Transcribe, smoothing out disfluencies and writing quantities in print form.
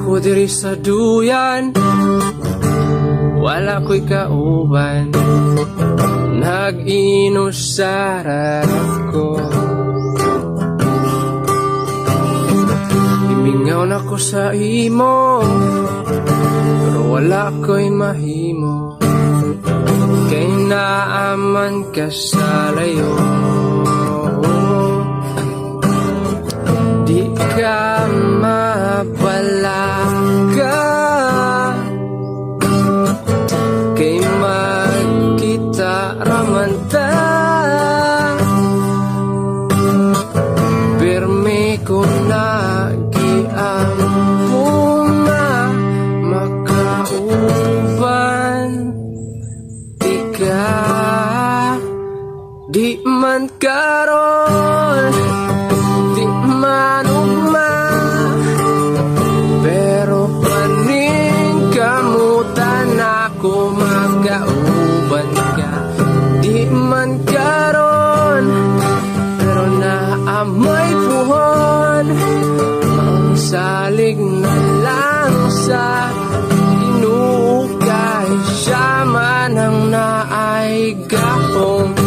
Ako diri sa duyan, wala ko'y kauban, nag-inos sa rarap ko. Imingaw na ko sa imo, pero wala ko'y mahimo, kay naaman ka sa layo. Di ka mapalaga, kay magkita ramanta, pirmi ko na giang puma makauban. Di ka, di man karon, di man ugma, pero paningkamutan ako magkauban ka. Di man karon, pero naamoy puhon, salig na lang sa inukay, siya man ang naay gahong.